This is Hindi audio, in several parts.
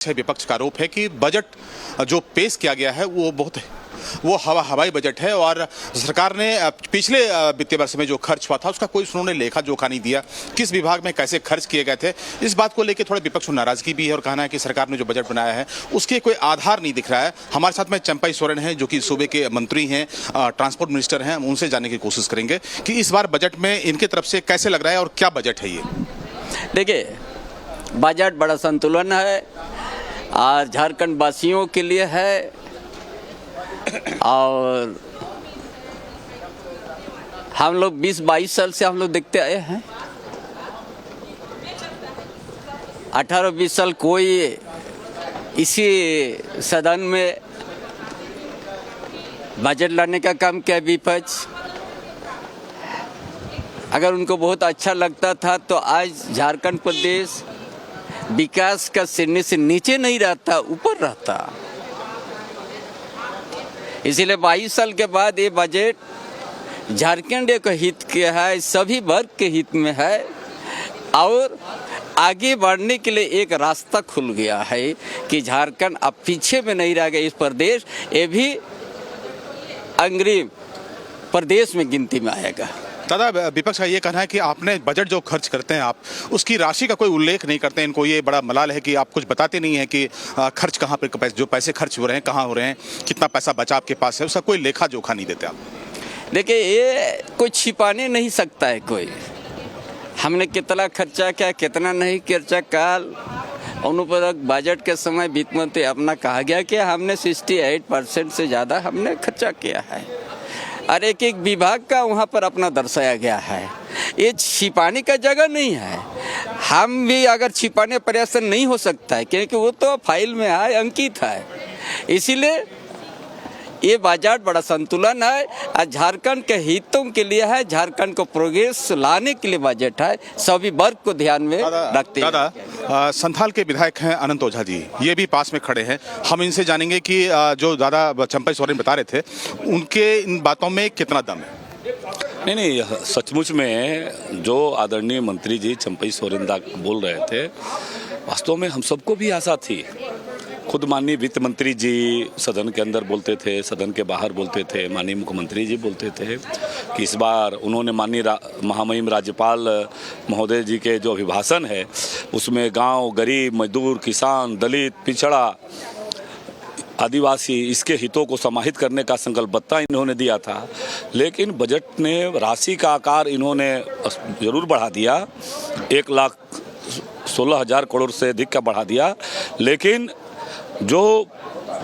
विपक्ष का आरोप है कि बजट जो पेश किया गया है वो हवाई बजट है और सरकार ने पिछले वित्तीय वर्ष में जो खर्च हुआ था उसका कोई उन्होंने लेखा जोखा नहीं दिया। किस विभाग में कैसे खर्च किए गए थे, इस बात को लेकर थोड़ा विपक्ष को नाराजगी भी है और कहना है कि सरकार ने जो बजट बनाया है उसके कोई आधार नहीं दिख रहा है। हमारे साथ में चंपई सोरेन हैं जो कि सूबे के मंत्री हैं, ट्रांसपोर्ट मिनिस्टर हैं, उनसे जानने की कोशिश करेंगे कि इस बार बजट में इनके तरफ से कैसे लग रहा है और क्या बजट है ये। देखिए, बजट बड़ा संतुलन है और झारखंड वासियों के लिए है और हम लोग 20-22 साल से हम लोग देखते आए हैं। 18-20 साल कोई इसी सदन में बजट लाने का काम किया विपक्ष। अगर उनको बहुत अच्छा लगता था तो आज झारखंड प्रदेश विकास का सीढ़ी से नीचे नहीं रहता, ऊपर रहता। इसीलिए 22 साल के बाद ये बजट झारखंड के हित के है, सभी वर्ग के हित में है और आगे बढ़ने के लिए एक रास्ता खुल गया है कि झारखंड अब पीछे में नहीं रह गया। इस प्रदेश ये भी अग्रिम प्रदेश में गिनती में आएगा। दादा, विपक्ष का ये कहना है कि आपने बजट जो खर्च करते हैं आप उसकी राशि का कोई उल्लेख नहीं करते हैं। इनको ये बड़ा मलाल है कि आप कुछ बताते नहीं हैं कि खर्च कहाँ पर, जो पैसे खर्च हो रहे हैं कहाँ हो रहे हैं, कितना पैसा बचा आपके पास है, उसका कोई लेखा जोखा नहीं देते आप। देखिए, ये कोई छिपाने नहीं सकता है कोई। हमने कितना खर्चा किया, कितना नहीं खर्चा। कल अनुपूरक बजट के समय वित्त मंत्री अपना कहा गया कि हमने 68% से ज़्यादा हमने खर्चा किया है और एक एक विभाग का वहाँ पर अपना दर्शाया गया है। ये छिपाने का जगह नहीं है। हम भी अगर छिपाने प्रयास नहीं हो सकता है क्योंकि वो तो फाइल में है, अंकित है। इसीलिए ये बजट बड़ा संतुलन है और झारखंड के हितों के लिए है, झारखंड को प्रोग्रेस लाने के लिए बजट है, सभी वर्ग को ध्यान में रखते हैं। दादा, संथाल के विधायक हैं अनंत ओझा जी, ये भी पास में खड़े हैं। हम इनसे जानेंगे कि जो दादा चंपई सोरेन बता रहे थे उनके इन बातों में कितना दम है। नहीं, सचमुच में जो आदरणीय मंत्री जी चंपई सोरेन बोल रहे थे, वास्तव में हम सबको भी आशा थी। खुद माननीय वित्त मंत्री जी सदन के अंदर बोलते थे, सदन के बाहर बोलते थे, माननीय मुख्यमंत्री जी बोलते थे कि इस बार उन्होंने माननीय महामहिम राज्यपाल महोदय जी के जो अभिभाषण है उसमें गांव, गरीब, मजदूर, किसान, दलित, पिछड़ा, आदिवासी, इसके हितों को समाहित करने का संकल्पबद्धता इन्होंने दिया था। लेकिन बजट ने राशि का आकार इन्होंने ज़रूर बढ़ा दिया, 1,16,000 करोड़ से अधिक का बढ़ा दिया। लेकिन जो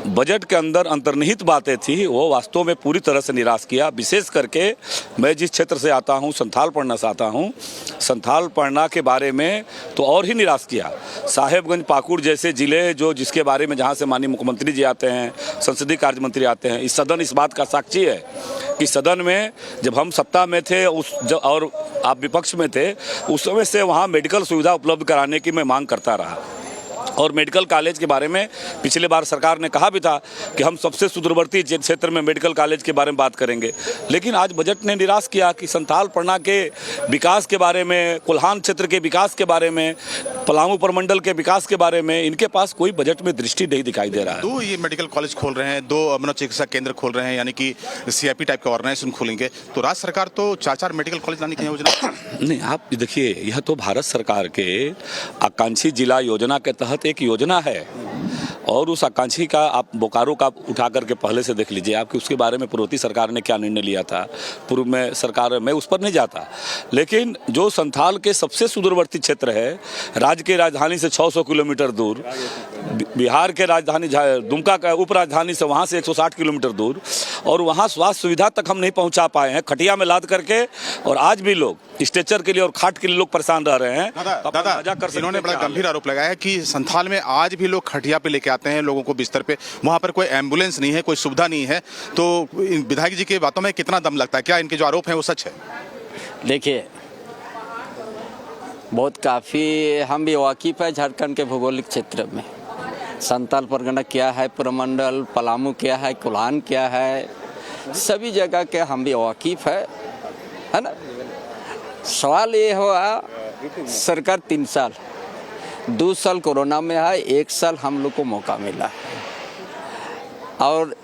बजट के अंदर अंतर्निहित बातें थी वो वास्तव में पूरी तरह से निराश किया। विशेष करके मैं जिस क्षेत्र से आता हूँ, संथाल पढ़ना से आता हूँ, संथाल पढ़ना के बारे में तो और ही निराश किया। साहेबगंज, पाकुड़ जैसे ज़िले जिसके बारे में जहाँ से माननीय मुख्यमंत्री जी आते हैं, संसदीय कार्य मंत्री आते हैं, इस सदन इस बात का साक्षी है कि सदन में जब हम सत्ता में थे और आप विपक्ष में थे, उस समय से वहाँ मेडिकल सुविधा उपलब्ध कराने की मैं मांग करता रहा। और मेडिकल कॉलेज के बारे में पिछले बार सरकार ने कहा भी था कि हम सबसे सुदूरवर्ती क्षेत्र में मेडिकल कॉलेज के बारे में बात करेंगे। लेकिन आज बजट ने निराश किया कि संथाल पढ़ना के विकास के बारे में, कोल्हान क्षेत्र के विकास के बारे में, पलामू प्रमंडल के विकास के बारे में इनके पास कोई बजट में दृष्टि नहीं दिखाई दे रहा है। 2 ये मेडिकल कॉलेज खोल रहे हैं, 2 मनोचिकित्सा केंद्र खोल रहे हैं, यानी कि CIP टाइप का ऑर्गेनाइजेशन खोलेंगे। तो राज्य सरकार तो 4-4 मेडिकल कॉलेज लाने की योजना नहीं, आप देखिए, यह तो भारत सरकार के आकांक्षी जिला योजना के तहत एक योजना है और उस आकांक्षी का आप बोकारो का उठा करके पहले से देख लीजिए आपकी उसके बारे में पूर्ववर्ती सरकार ने क्या निर्णय लिया था। पूर्व में सरकार में उस पर नहीं जाता, लेकिन जो संथाल के सबसे सुदूरवर्ती क्षेत्र है, राज्य के राजधानी से 600 किलोमीटर दूर, बिहार के राजधानी दुमका का उप राजधानी से वहाँ से 160 किलोमीटर दूर, और वहाँ स्वास्थ्य सुविधा तक हम नहीं पहुँचा पाए हैं, खटिया में लाद करके। और आज भी लोग स्ट्रेचर के लिए और खाट के लिए लोग परेशान रह रहे हैं। दादा, इन्होंने बड़ा गंभीर आरोप लगाया है कि संथाल में आज भी लोग खटिया पे लेके आते हैं लोगों को बिस्तर पे, वहाँ पर कोई एम्बुलेंस नहीं है, कोई सुविधा नहीं है। तो विधायक जी की बातों में कितना दम लगता है? क्या इनके जो आरोप हैं वो सच है? देखिए, बहुत काफ़ी हम भी वाकिफ़ है झारखंड के भौगोलिक क्षेत्र में। संथाल परगना क्या है, प्रमंडल, पलामू क्या है, कोल्हान क्या है, सभी जगह के हम भी वाकिफ़ है ना। सवाल ये हुआ, सरकार 3 साल 2 साल कोरोना में है, 1 साल हम लोग को मौका मिला है। और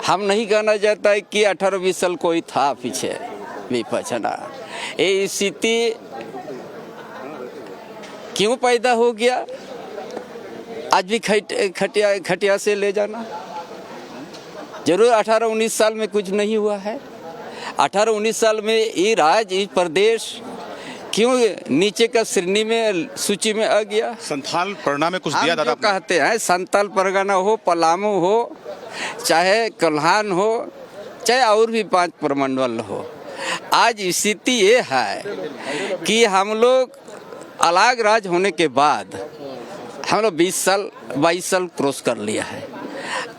हम नहीं कहना चाहता है कि 18-20 साल कोई था पीछे विपक्ष ना। ये स्थिति क्यों पैदा हो गया, आज भी खटिया से ले जाना। जरूर 18-19 साल में कुछ नहीं हुआ है। 18-19 साल में ये राज्य, ये प्रदेश क्यों नीचे का श्रेणी में सूची में आ गया। संथाल परगना में कुछ दिया हम दादा जो कहते हैं संथाल परगना हो, पलामू हो, चाहे कोल्हान हो, चाहे और भी 5 प्रमंडल हो, आज स्थिति ये है कि हम लोग अलग राज्य होने के बाद हम लोग 22 साल क्रॉस कर लिया है।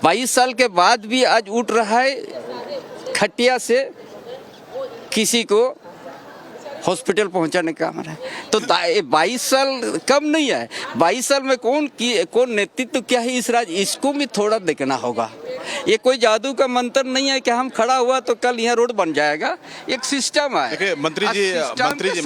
22 साल के बाद भी आज उठ रहा है खटिया से किसी को हॉस्पिटल पहुंचाने का हमारा है। तो 22 साल कम नहीं है। 22 साल में कौन नेतृत्व क्या है इस राज्य, इसको भी थोड़ा देखना होगा। ये कोई जादू का मंत्र नहीं है कि हम खड़ा हुआ तो कल यहाँ रोड बन जाएगा। एक सिस्टम है। देखिए मंत्री जी